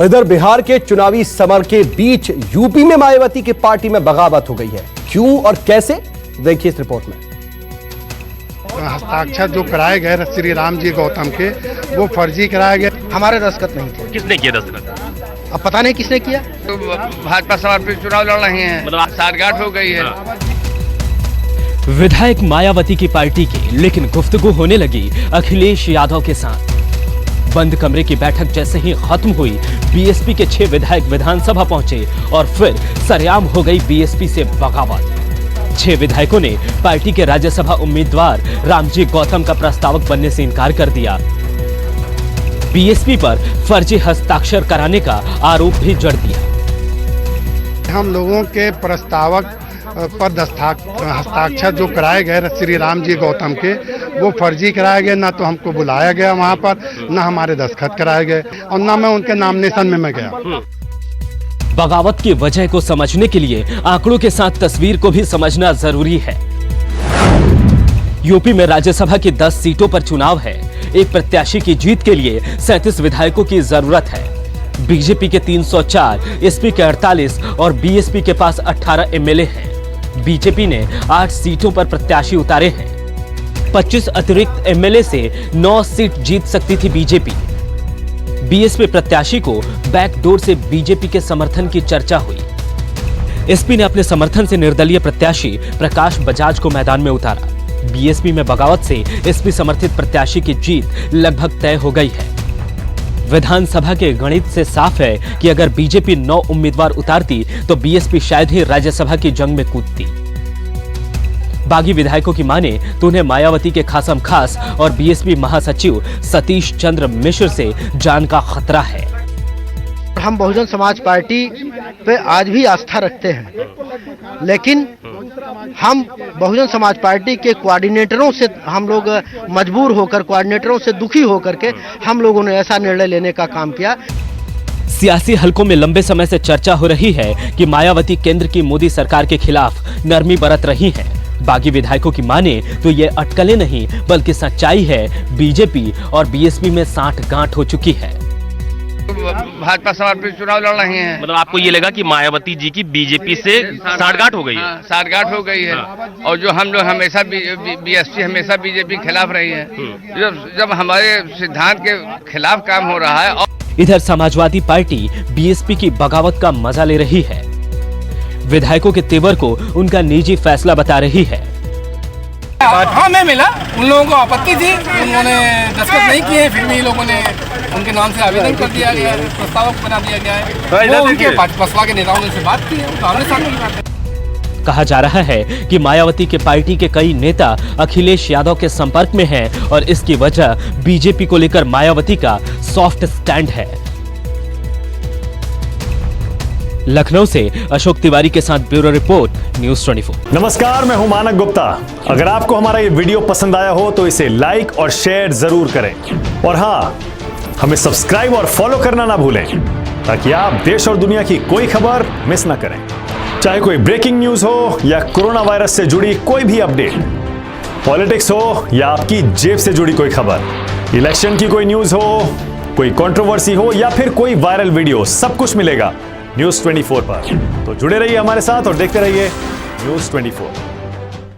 इधर बिहार के चुनावी समर के बीच यूपी में मायावती की पार्टी में बगावत हो गई है। क्यों और कैसे, देखिए इस रिपोर्ट में। हस्ताक्षर जो कराए गए श्री राम जी गौतम के, वो फर्जी कराए गए। हमारे दस्तखत नहीं थे। किसने किया दस्तखत? अब पता नहीं किसने किया। तो भाजपा समर्पित चुनाव लड़ रहे हैं, मतलब साठगांठ हो गई है। विधायक मायावती की पार्टी की लेकिन गुफ्तगू होने लगी अखिलेश यादव के साथ। बंद कमरे की बैठक जैसे ही खत्म हुई, बीएसपी के 6 विधायक विधानसभा पहुंचे और फिर सरेआम हो गई बीएसपी से बगावत। 6 विधायकों ने पार्टी के राज्यसभा उम्मीदवार रामजी गौतम का प्रस्तावक बनने से इनकार कर दिया। बीएसपी पर फर्जी हस्ताक्षर कराने का आरोप भी जड़ दिया। हम लोगों के प्रस्तावक पर हस्ताक्षर जो कराए गए श्री राम जी गौतम के, वो फर्जी कराए गए। ना तो हमको बुलाया गया वहाँ पर, ना हमारे दस्तखत कराए गए और ना मैं उनके नॉमिनेशन में मैं गया। बगावत की वजह को समझने के लिए आंकड़ों के साथ तस्वीर को भी समझना जरूरी है। यूपी में राज्यसभा की 10 सीटों पर चुनाव है। एक प्रत्याशी की जीत के लिए 37 विधायकों की जरूरत है। बीजेपी के 304, एसपी के 48 और बीएसपी के पास 18 एमएलए हैं। बीजेपी ने 8 सीटों पर प्रत्याशी उतारे हैं। 25 अतिरिक्त एमएलए से 9 सीट जीत सकती थी बीजेपी। बीएसपी प्रत्याशी को बैकडोर से बीजेपी के समर्थन की चर्चा हुई। एसपी ने अपने समर्थन से निर्दलीय प्रत्याशी प्रकाश बजाज को मैदान में उतारा। बीएसपी में बगावत से एसपी समर्थित प्रत्याशी की जीत लगभग तय हो गई है। विधानसभा के गणित से साफ है कि अगर बीजेपी 9 उम्मीदवार उतारती तो बीएसपी शायद ही राज्यसभा की जंग में कूदती। बागी विधायकों की माने तो उन्हें मायावती के खासम खास और बीएसपी महासचिव सतीश चंद्र मिश्र से जान का खतरा है। हम बहुजन समाज पार्टी पे आज भी आस्था रखते हैं, लेकिन हम बहुजन समाज पार्टी के कोऑर्डिनेटरों से हम लोग मजबूर होकर, कोऑर्डिनेटरों से दुखी होकर के हम लोगों ने ऐसा निर्णय लेने का काम किया। सियासी हलकों में लंबे समय से चर्चा हो रही है कि मायावती केंद्र की मोदी सरकार के खिलाफ नरमी बरत रही हैं। बागी विधायकों की माने तो ये अटकलें नहीं बल्कि सच्चाई है। बीजेपी और बीएसपी में साठगांठ हो चुकी है। भाजपा समर्पित चुनाव लड़ रहे हैं, मतलब आपको ये लगा कि मायावती जी की बीजेपी से साठगांठ हो गई है? साठगांठ हो गई है। और जो हम लोग हमेशा बीएसपी हमेशा बीजेपी के खिलाफ रही है। जब हमारे सिद्धांत के खिलाफ काम हो रहा है। इधर समाजवादी पार्टी बीएसपी की बगावत का मजा ले रही है। विधायकों के तेवर को उनका निजी फैसला बता रही है। हाँ, मैं मिला, उन लोगों को आपत्ति थी, उन्होंने दस्तखत नहीं किए, फिर भी लोगों ने उनके नाम से आवेदन कर दिया गया है, प्रस्तावक बना दिया गया है। वो उनके बसपा के नेताओं ने से बात की है, तो हमने साथ। कहा जा रहा है कि मायावती के पार्टी के कई नेता अखिलेश यादव के संपर्क में हैं और इसकी वजह बीजेपी को लेकर मायावती का सॉफ्ट स्टैंड है। लखनऊ से अशोक तिवारी के साथ ब्यूरो रिपोर्ट, न्यूज़ 24। नमस्कार, मैं हूं मानक गुप्ता। अगर आपको हमारा ये वीडियो पसंद आया हो तो इसे लाइक और शेयर जरूर करें और हाँ, हमें सब्सक्राइब और फॉलो करना ना भूलें ताकि आप देश और दुनिया की कोई खबर मिस ना करें। चाहे कोई ब्रेकिंग न्यूज हो या कोरोना वायरस से जुड़ी कोई भी अपडेट, पॉलिटिक्स हो या आपकी जेब से जुड़ी कोई खबर, इलेक्शन की कोई न्यूज हो, कोई कंट्रोवर्सी हो या फिर कोई वायरल वीडियो, सब कुछ मिलेगा न्यूज़ 24 पर। तो जुड़े रहिए हमारे साथ और देखते रहिए न्यूज़ 24।